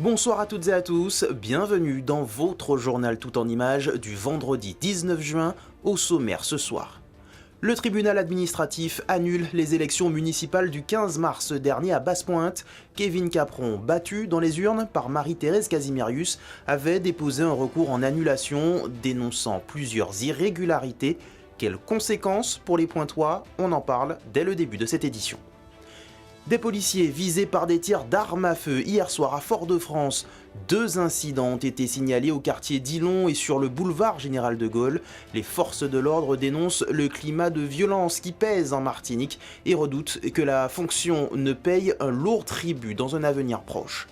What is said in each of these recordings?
Bonsoir à toutes et à tous, bienvenue dans votre journal tout en images du vendredi 19 juin, au sommaire ce soir. Le tribunal administratif annule les élections municipales du 15 mars dernier à Basse-Pointe. Kevin Capron, battu dans les urnes par Marie-Thérèse Casimirius, avait déposé un recours en annulation dénonçant plusieurs irrégularités. Quelles conséquences pour les Pointois? On en parle dès le début de cette édition. Des policiers visés par des tirs d'armes à feu hier soir à Fort-de-France. 2 incidents ont été signalés au quartier d'Ilon et sur le boulevard Général de Gaulle. Les forces de l'ordre dénoncent le climat de violence qui pèse en Martinique et redoutent que la fonction ne paye un lourd tribut dans un avenir proche.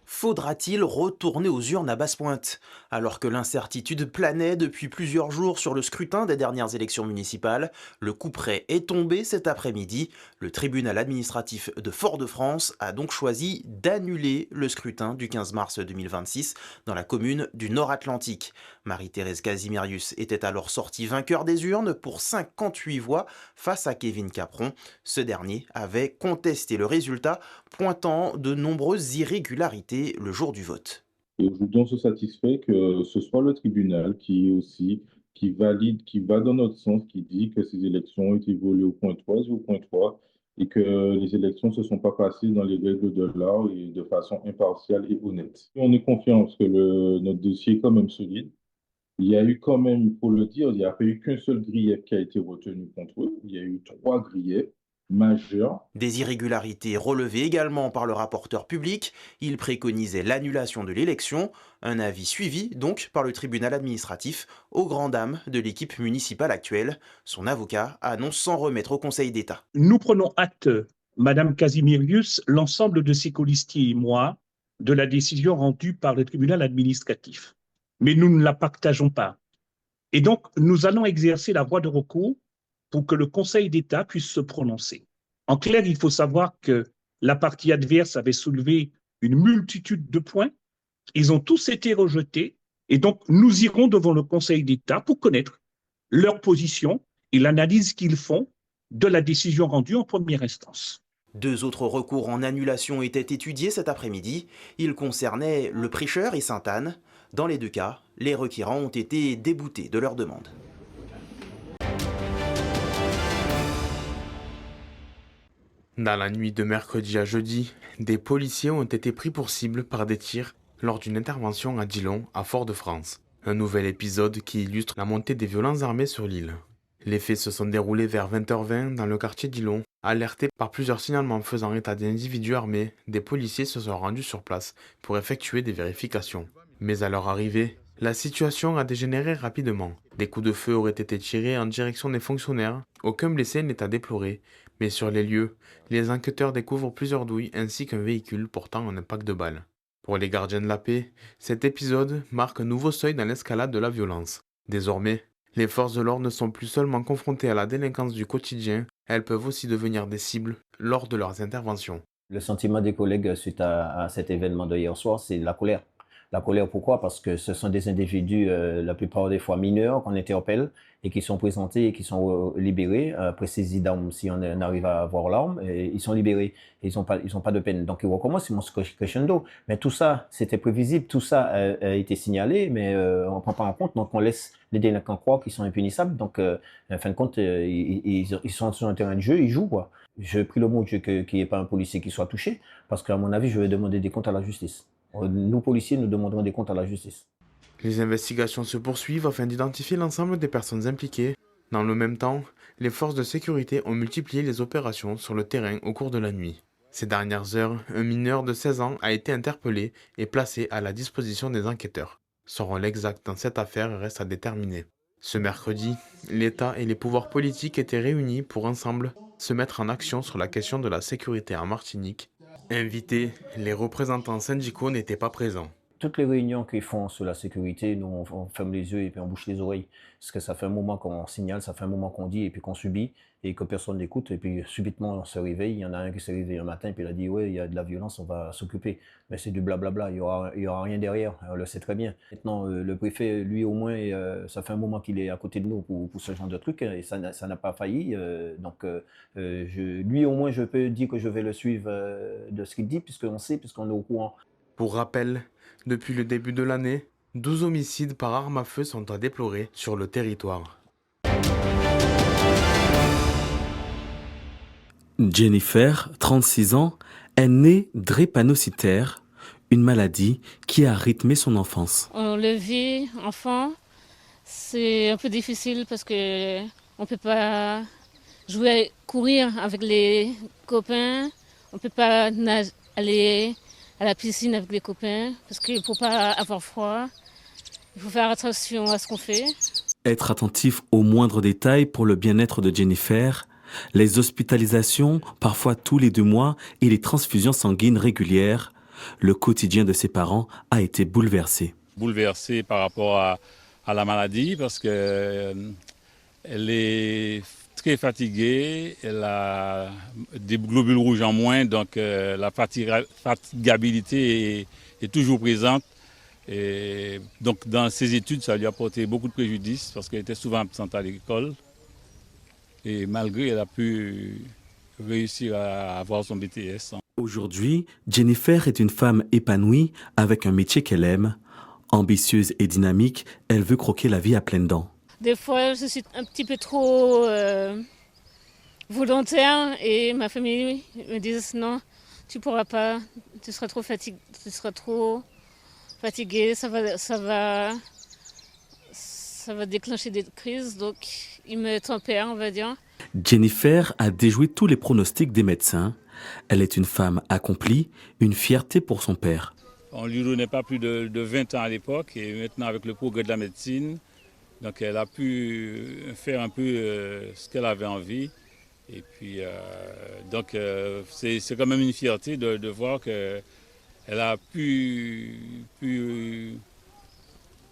Faudra-t-il retourner aux urnes à Basse-Pointe? Alors que l'incertitude planait depuis plusieurs jours sur le scrutin des dernières élections municipales, le couperet est tombé cet après-midi. Le tribunal administratif de Fort-de-France a donc choisi d'annuler le scrutin du 15 mars 2026 dans la commune du Nord-Atlantique. Marie-Thérèse Casimirius était alors sortie vainqueur des urnes pour 58 voix face à Kevin Capron. Ce dernier avait contesté le résultat, pointant de nombreuses irrégularités le jour du vote. Et aujourd'hui, on se satisfait que ce soit le tribunal qui valide, qui va dans notre sens, qui dit que ces élections ont été volées au point 3 et au point 3 et que les élections ne se sont pas passées dans les règles de l'art et de façon impartiale et honnête. On est confiant parce que notre dossier est quand même solide. Il y a eu quand même, il faut le dire, il n'y a pas eu qu'un seul grief qui a été retenu contre eux. Il y a eu 3 griefs majeurs. Des irrégularités relevées également par le rapporteur public, il préconisait l'annulation de l'élection, un avis suivi donc par le tribunal administratif aux grandes dames de l'équipe municipale actuelle. Son avocat annonce s'en remettre au Conseil d'État. Nous prenons acte, Madame Casimirius, l'ensemble de ses colistiers et moi, de la décision rendue par le tribunal administratif. Mais nous ne la partageons pas. Et donc, nous allons exercer la voie de recours pour que le Conseil d'État puisse se prononcer. En clair, il faut savoir que la partie adverse avait soulevé une multitude de points. Ils ont tous été rejetés. Et donc, nous irons devant le Conseil d'État pour connaître leur position et l'analyse qu'ils font de la décision rendue en première instance. 2 autres recours en annulation étaient étudiés cet après-midi. Ils concernaient le Prêcheur et Sainte-Anne. Dans les 2 cas, les requérants ont été déboutés de leur demande. Dans la nuit de mercredi à jeudi, des policiers ont été pris pour cible par des tirs lors d'une intervention à Dillon, à Fort-de-France. Un nouvel épisode qui illustre la montée des violences armées sur l'île. Les faits se sont déroulés vers 20h20 dans le quartier d'Ilon. Alertés par plusieurs signalements faisant état d'individus armés, des policiers se sont rendus sur place pour effectuer des vérifications. Mais à leur arrivée, la situation a dégénéré rapidement. Des coups de feu auraient été tirés en direction des fonctionnaires. Aucun blessé n'est à déplorer, mais sur les lieux, les enquêteurs découvrent plusieurs douilles ainsi qu'un véhicule portant un impact de balle. Pour les gardiens de la paix, cet épisode marque un nouveau seuil dans l'escalade de la violence. Désormais, les forces de l'ordre ne sont plus seulement confrontées à la délinquance du quotidien, elles peuvent aussi devenir des cibles lors de leurs interventions. Le sentiment des collègues suite à cet événement de hier soir, c'est la colère. La colère, pourquoi? Parce que ce sont des individus, la plupart des fois mineurs, qu'on interpelle et qui sont présentés et qui sont libérés. Après ces idées, si on arrive à avoir l'arme, ils sont libérés. Et ils ont pas de peine. Donc, ils recommencent, ils montent crescendo. Mais tout ça, c'était prévisible. Tout ça a été signalé, mais on ne prend pas en compte. Donc, on laisse les délinquants croire qu'ils sont impunissables. Donc, en fin de compte, ils sont sur un terrain de jeu, ils jouent, quoi. Je prie le mot de Dieu qu'il n'y ait pas un policier qui soit touché, parce qu'à mon avis, je vais demander des comptes à la justice. Nous, policiers, nous demanderons des comptes à la justice. Les investigations se poursuivent afin d'identifier l'ensemble des personnes impliquées. Dans le même temps, les forces de sécurité ont multiplié les opérations sur le terrain au cours de la nuit. Ces dernières heures, un mineur de 16 ans a été interpellé et placé à la disposition des enquêteurs. Son rôle exact dans cette affaire reste à déterminer. Ce mercredi, l'État et les pouvoirs politiques étaient réunis pour ensemble se mettre en action sur la question de la sécurité en Martinique. Invités, les représentants syndicaux n'étaient pas présents. Toutes les réunions qu'ils font sur la sécurité, nous, on ferme les yeux et puis on bouche les oreilles. Parce que ça fait un moment qu'on signale, ça fait un moment qu'on dit et puis qu'on subit et que personne n'écoute. Et puis subitement, on se réveille. Il y en a un qui s'est réveillé un matin et puis il a dit, ouais, il y a de la violence, on va s'occuper. Mais c'est du blablabla, il y aura rien derrière. On le sait très bien. Maintenant, le préfet, lui au moins, ça fait un moment qu'il est à côté de nous pour ce genre de truc et ça n'a pas failli. Lui au moins, je peux dire que je vais le suivre de ce qu'il dit puisqu'on sait, puisqu'on est au courant. Pour rappel, depuis le début de l'année, 12 homicides par arme à feu sont à déplorer sur le territoire. Jennifer, 36 ans, est née drépanocytaire, une maladie qui a rythmé son enfance. On le vit enfant, c'est un peu difficile parce que on peut pas jouer, courir avec les copains, on peut pas aller à la piscine avec les copains parce qu'il faut pas avoir froid. Il faut faire attention à ce qu'on fait. Être attentif aux moindres détails pour le bien-être de Jennifer, les hospitalisations, parfois tous les 2 mois, et les transfusions sanguines régulières, le quotidien de ses parents a été bouleversé. Bouleversée par rapport à la maladie parce que elle est très fatiguée, elle a des globules rouges en moins, donc la fatigabilité est toujours présente. Et donc dans ses études, ça lui a porté beaucoup de préjudice parce qu'elle était souvent absente à l'école. Et malgré, elle a pu réussir à avoir son BTS. Aujourd'hui, Jennifer est une femme épanouie avec un métier qu'elle aime. Ambitieuse et dynamique, elle veut croquer la vie à pleines dents. Des fois, je suis un petit peu trop volontaire et ma famille me dit non, tu pourras pas, tu seras trop fatigué, ça va déclencher des crises, donc il me tempère, on va dire. Jennifer a déjoué tous les pronostics des médecins. Elle est une femme accomplie, une fierté pour son père. On ne lui donnait pas plus de 20 ans à l'époque et maintenant avec le progrès de la médecine, donc elle a pu faire un peu ce qu'elle avait envie. Et puis c'est quand même une fierté de voir qu'elle a pu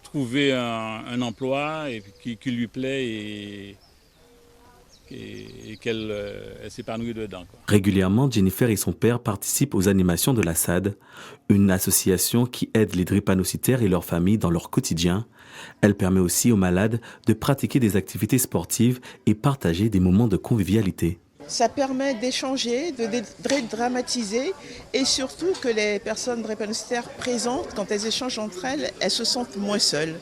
trouver un emploi et qui lui plaît et qu'elle s'épanouit dedans, quoi. Régulièrement, Jennifer et son père participent aux animations de la SAD, une association qui aide les drépanocytaires et leurs familles dans leur quotidien. Elle permet aussi aux malades de pratiquer des activités sportives et partager des moments de convivialité. Ça permet d'échanger, de dédramatiser et surtout que les personnes drépanocytaires présentes, quand elles échangent entre elles, elles se sentent moins seules.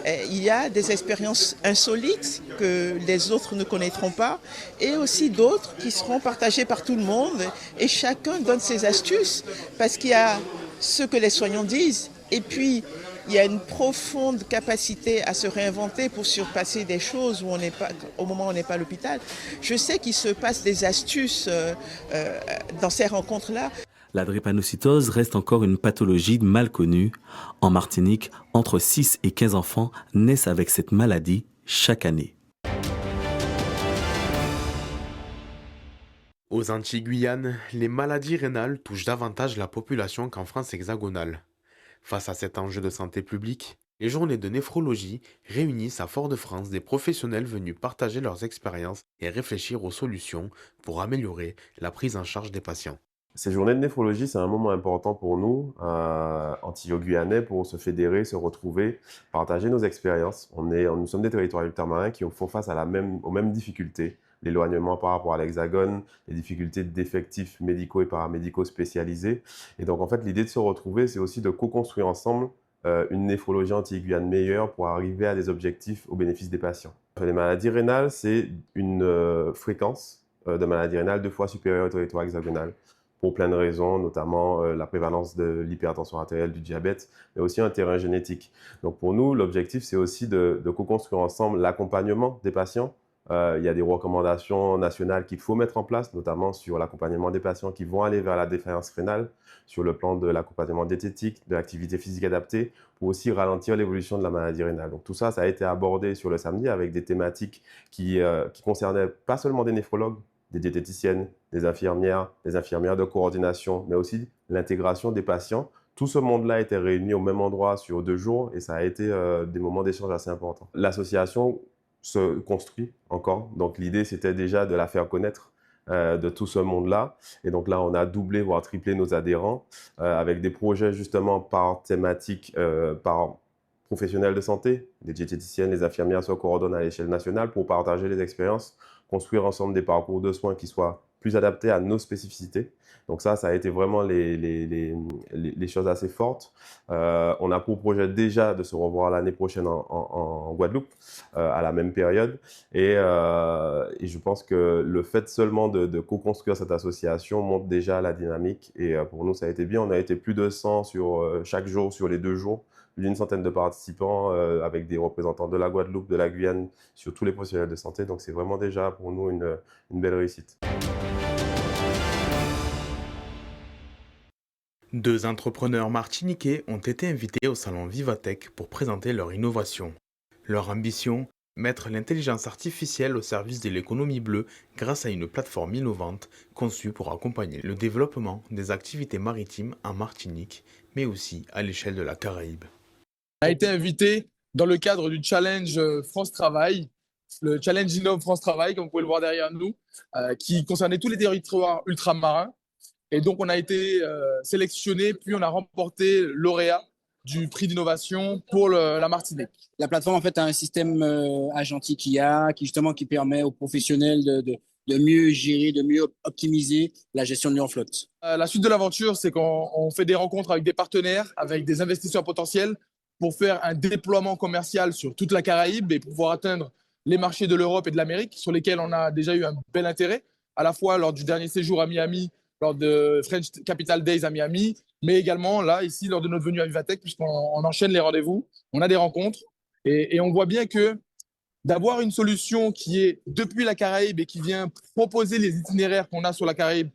Il y a des expériences insolites que les autres ne connaîtront pas et aussi d'autres qui seront partagées par tout le monde et chacun donne ses astuces parce qu'il y a ce que les soignants disent et puis il y a une profonde capacité à se réinventer pour surpasser des choses où au moment où on n'est pas à l'hôpital. Je sais qu'il se passe des astuces dans ces rencontres-là. La drépanocytose reste encore une pathologie mal connue. En Martinique, entre 6 et 15 enfants naissent avec cette maladie chaque année. Aux Antilles-Guyane, les maladies rénales touchent davantage la population qu'en France hexagonale. Face à cet enjeu de santé publique, les journées de néphrologie réunissent à Fort-de-France des professionnels venus partager leurs expériences et réfléchir aux solutions pour améliorer la prise en charge des patients. Ces journées de néphrologie, c'est un moment important pour nous, Antillo-Guyanais, pour se fédérer, se retrouver, partager nos expériences. Nous sommes des territoires ultramarins qui font face aux mêmes difficultés. L'éloignement par rapport à l'Hexagone, les difficultés d'effectifs médicaux et paramédicaux spécialisés. Et donc, en fait, l'idée de se retrouver, c'est aussi de co-construire ensemble une néphrologie Antilles-Guyane meilleure pour arriver à des objectifs au bénéfice des patients. Les maladies rénales, c'est une fréquence de maladies rénales 2 fois supérieure au territoire hexagonal, pour plein de raisons, notamment la prévalence de l'hypertension artérielle, du diabète, mais aussi un terrain génétique. Donc pour nous, l'objectif, c'est aussi de co-construire ensemble l'accompagnement des patients. Il y a des recommandations nationales qu'il faut mettre en place, notamment sur l'accompagnement des patients qui vont aller vers la défaillance rénale, sur le plan de l'accompagnement diététique, de l'activité physique adaptée, pour aussi ralentir l'évolution de la maladie rénale. Donc tout ça, ça a été abordé sur le samedi avec des thématiques qui concernaient pas seulement des néphrologues, des diététiciennes, des infirmières de coordination, mais aussi l'intégration des patients tout ce monde-là était réuni au même endroit sur 2 jours et ça a été des moments d'échange assez importants. L'association se construit encore, donc l'idée c'était déjà de la faire connaître de tout ce monde-là. Et donc là, on a doublé, voire triplé nos adhérents avec des projets justement par thématique, par professionnels de santé. Les diététiciennes, les infirmières se coordonnent à l'échelle nationale pour partager les expériences, construire ensemble des parcours de soins qui soient plus adaptés à nos spécificités. Donc ça a été vraiment les choses assez fortes. On a pour projet déjà de se revoir l'année prochaine en Guadeloupe, à la même période. Et je pense que le fait seulement de co-construire cette association montre déjà la dynamique. Et pour nous, ça a été bien. On a été plus de 100 chaque jour sur les 2 jours. Plus d'une centaine de participants avec des représentants de la Guadeloupe, de la Guyane, sur tous les professionnels de santé. Donc c'est vraiment déjà pour nous une belle réussite. 2 entrepreneurs martiniquais ont été invités au salon Vivatech pour présenter leur innovation. Leur ambition, mettre l'intelligence artificielle au service de l'économie bleue grâce à une plateforme innovante conçue pour accompagner le développement des activités maritimes en Martinique, mais aussi à l'échelle de la Caraïbe. On a été invité dans le cadre du challenge France Travail, le challenge Innov France Travail, comme vous pouvez le voir derrière nous, qui concernait tous les territoires ultramarins. Et donc, on a été sélectionné, puis on a remporté lauréat du prix d'innovation pour la Martinique. La plateforme, en fait, a un système agentique IA qui permet aux professionnels de mieux gérer, de mieux optimiser la gestion de leur flotte. La suite de l'aventure, c'est qu'on fait des rencontres avec des partenaires, avec des investisseurs potentiels pour faire un déploiement commercial sur toute la Caraïbe et pouvoir atteindre les marchés de l'Europe et de l'Amérique sur lesquels on a déjà eu un bel intérêt, à la fois lors du dernier séjour à Miami, lors de French Capital Days à Miami, mais également là, ici, lors de notre venue à Vivatech, puisqu'on enchaîne les rendez-vous, on a des rencontres et on voit bien que d'avoir une solution qui est depuis la Caraïbe et qui vient proposer les itinéraires qu'on a sur la Caraïbe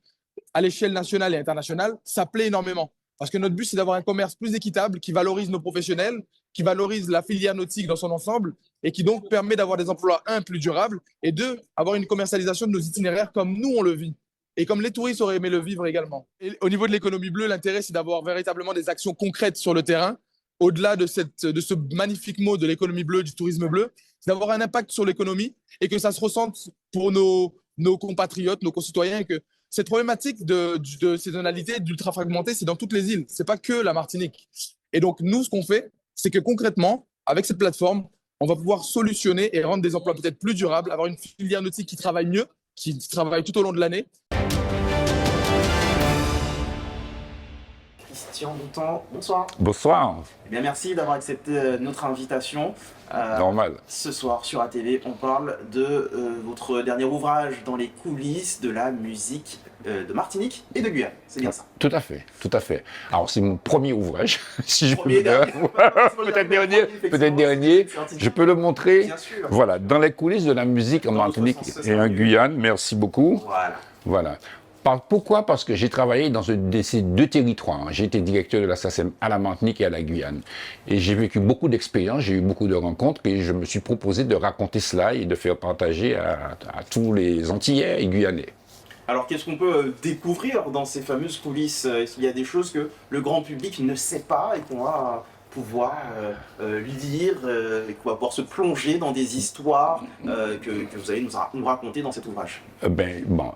à l'échelle nationale et internationale, ça plaît énormément. Parce que notre but, c'est d'avoir un commerce plus équitable qui valorise nos professionnels, qui valorise la filière nautique dans son ensemble et qui donc permet d'avoir des emplois, 1, plus durables et 2, avoir une commercialisation de nos itinéraires comme nous, on le vit. Et comme les touristes auraient aimé le vivre également. Et au niveau de l'économie bleue, l'intérêt, c'est d'avoir véritablement des actions concrètes sur le terrain, au-delà de ce magnifique mot de l'économie bleue, du tourisme bleu, c'est d'avoir un impact sur l'économie et que ça se ressente pour nos compatriotes, nos concitoyens, et que cette problématique de saisonnalité, d'ultra-fragmenté, c'est dans toutes les îles, c'est pas que la Martinique. Et donc, nous, ce qu'on fait, c'est que concrètement, avec cette plateforme, on va pouvoir solutionner et rendre des emplois peut-être plus durables, avoir une filière nautique qui travaille mieux, qui travaille tout au long de l'année. Christian Boutan, bonsoir. Bonsoir. Eh bien, merci d'avoir accepté notre invitation. Normal. Ce soir sur ATV, on parle de votre dernier ouvrage dans les coulisses de la musique de Martinique et de Guyane. C'est bien ça? Tout à fait, tout à fait. Alors, c'est mon premier ouvrage, si je peux Premier, le dire. Peut-être dernier. Je peux le montrer. Bien sûr. Voilà, dans les coulisses de la musique en Martinique et en Guyane. Merci beaucoup. Voilà. Pourquoi? Parce que j'ai travaillé dans ces 2 territoires. J'ai été directeur de la SACEM à la Martinique et à la Guyane. Et j'ai vécu beaucoup d'expériences, j'ai eu beaucoup de rencontres et je me suis proposé de raconter cela et de faire partager à tous les Antillais et Guyanais. Alors, qu'est-ce qu'on peut découvrir dans ces fameuses coulisses? Est-ce qu'il y a des choses que le grand public ne sait pas et qu'on va pouvoir lire et qu'on va pouvoir se plonger dans des histoires que vous allez nous raconter dans cet ouvrage?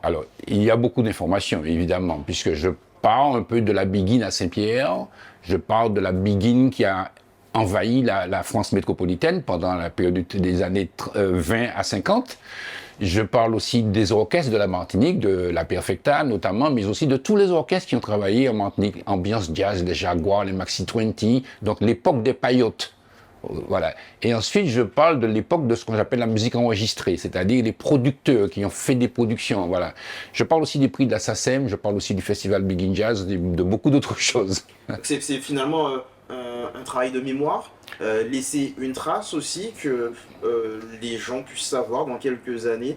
Alors, il y a beaucoup d'informations, évidemment, puisque je parle un peu de la Biguine à Saint-Pierre, je parle de la Biguine qui a envahi la France métropolitaine pendant la période des années 20 à 50. Je parle aussi des orchestres de la Martinique, de la Perfecta notamment, mais aussi de tous les orchestres qui ont travaillé en Martinique, ambiance jazz, les Jaguars, les Maxi 20, donc l'époque des paillotes. Voilà. Et ensuite, je parle de l'époque de ce qu'on appelle la musique enregistrée, c'est-à-dire les producteurs qui ont fait des productions. Voilà. Je parle aussi des prix de la SACEM, je parle aussi du festival Big in Jazz, de beaucoup d'autres choses. C'est finalement un travail de mémoire. laisser une trace aussi, que les gens puissent savoir dans quelques années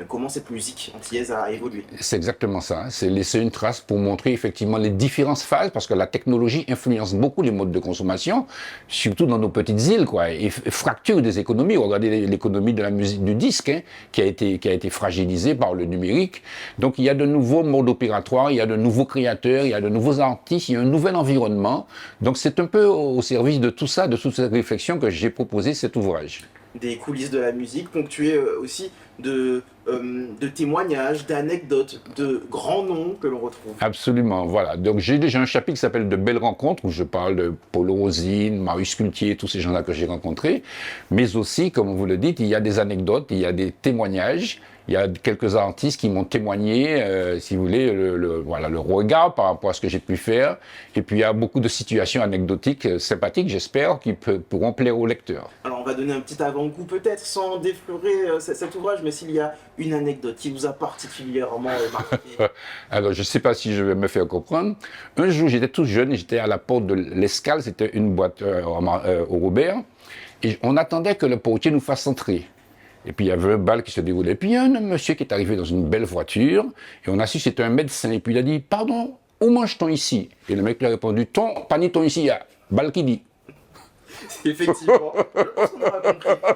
comment cette musique antillaise a évolué. C'est exactement ça, c'est laisser une trace pour montrer effectivement les différentes phases, parce que la technologie influence beaucoup les modes de consommation, surtout dans nos petites îles, quoi, et fracture des économies. Regardez l'économie de la musique du disque, hein, qui a été fragilisée par le numérique. Donc il y a de nouveaux modes opératoires, il y a de nouveaux créateurs, il y a de nouveaux artistes, il y a un nouvel environnement. Donc c'est un peu au service de tout ça, de toute cette réflexion que j'ai proposé cet ouvrage. Des coulisses de la musique, ponctuées aussi de témoignages, d'anecdotes, de grands noms que l'on retrouve. Absolument, voilà. Donc j'ai déjà un chapitre qui s'appelle « De belles rencontres » où je parle de Paul Rosine, Marius Cultier, tous ces gens-là que j'ai rencontrés. Mais aussi, comme vous le dites, il y a des anecdotes, il y a des témoignages. Il y a quelques artistes qui m'ont témoigné, si vous voulez, voilà, le regard par rapport à ce que j'ai pu faire. Et puis il y a beaucoup de situations anecdotiques, sympathiques, j'espère, qui pourront plaire aux lecteurs. Alors on va donner un petit avant-goût peut-être, sans déflorer cet ouvrage, mais s'il y a une anecdote qui vous a particulièrement marqué. Alors je ne sais pas si je vais me faire comprendre. Un jour, j'étais tout jeune, j'étais à la porte de l'Escale, c'était une boîte au Robert, et on attendait que le portier nous fasse entrer. Et puis il y avait un bal qui se déroulait. Puis il y a un monsieur qui est arrivé dans une belle voiture, et on a su que c'était un médecin. Et puis il a dit « Pardon, où mange-t-on ici ?» Et le mec lui a répondu « Pas ni ton ici, il y a bal qui dit. » Effectivement,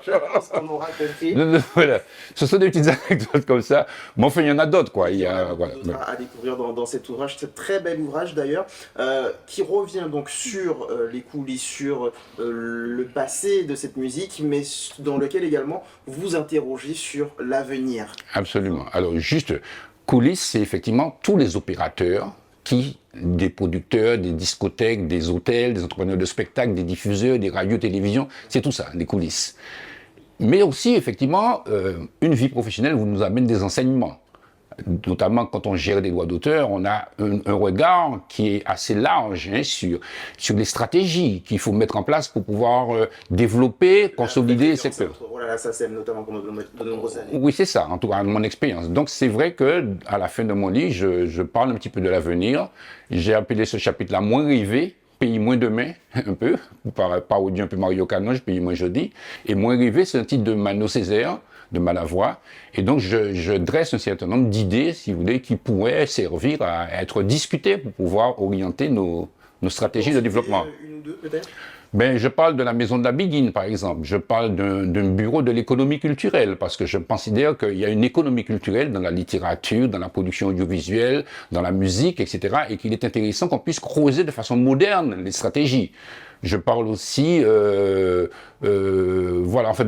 je pense qu'on aura compris. Voilà. Ce sont des petites anecdotes comme ça. Mais enfin, il y en a d'autres, quoi. Il y a voilà, à découvrir dans cet ouvrage, c'est un très bel ouvrage d'ailleurs, qui revient donc sur les coulisses, sur le passé de cette musique, mais dans lequel également vous interrogez sur l'avenir. Absolument. Alors juste, coulisses, c'est effectivement tous les opérateurs des producteurs, des discothèques, des hôtels, des entrepreneurs de spectacles, des diffuseurs, des radios, télévisions, c'est tout ça, les coulisses. Mais aussi, effectivement, une vie professionnelle vous nous amène des enseignements. Notamment quand on gère des droits d'auteur, on a un regard qui est assez large, hein, sur les stratégies qu'il faut mettre en place pour pouvoir développer, consolider les secteurs. Voilà, ça c'est notamment pendant de nombreuses années. Oui, c'est ça, en tout cas, mon expérience. Donc c'est vrai que à la fin de mon livre, je parle un petit peu de l'avenir. J'ai appelé ce chapitre-là « Moins rêvé ». Pays moins demain, un peu, par parodie un peu Mario Canoche, Pays moins jeudi. Et Moins rêvé, c'est un titre de Mano Césaire, de Malavoie. Et donc, je dresse un certain nombre d'idées, si vous voulez, qui pourraient servir à être discutées pour pouvoir orienter nos stratégies de développement. Une ou deux, peut-être ? Ben, je parle de la Maison de la Biguine, par exemple. Je parle d'un bureau de l'économie culturelle, parce que je considère qu'il y a une économie culturelle dans la littérature, dans la production audiovisuelle, dans la musique, etc., et qu'il est intéressant qu'on puisse creuser de façon moderne les stratégies. Je parle aussi, voilà, enfin,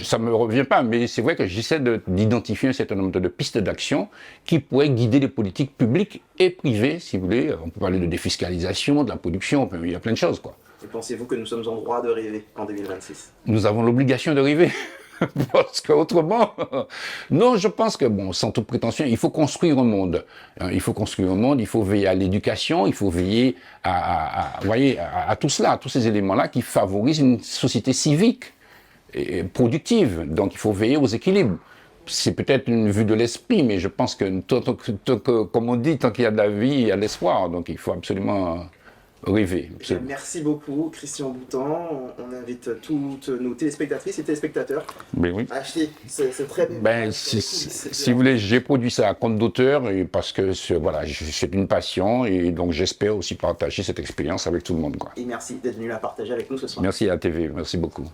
ça me revient pas, mais c'est vrai que j'essaie d'identifier un certain nombre de pistes d'action qui pourraient guider les politiques publiques et privées, si vous voulez. On peut parler de défiscalisation, de la production, il y a plein de choses, quoi. Et pensez-vous que nous sommes en droit de rêver en 2026 ? Nous avons l'obligation de rêver. Parce qu'autrement, non, je pense que, bon, sans toute prétention, il faut construire un monde. Il faut construire un monde, il faut veiller à l'éducation, il faut veiller à tout cela, à tous ces éléments-là qui favorisent une société civique et productive. Donc, il faut veiller aux équilibres. C'est peut-être une vue de l'esprit, mais je pense que, comme on dit, tant qu'il y a de la vie, il y a de l'espoir. Donc, il faut absolument rêver. Merci beaucoup, Christian Boutan. On invite toutes nos téléspectatrices et téléspectateurs à acheter ce très bien. Si vous voulez, j'ai produit ça à compte d'auteur parce que voilà, c'est une passion et donc j'espère aussi partager cette expérience avec tout le monde, quoi. Et merci d'être venu la partager avec nous ce soir. Merci à la TV, merci beaucoup.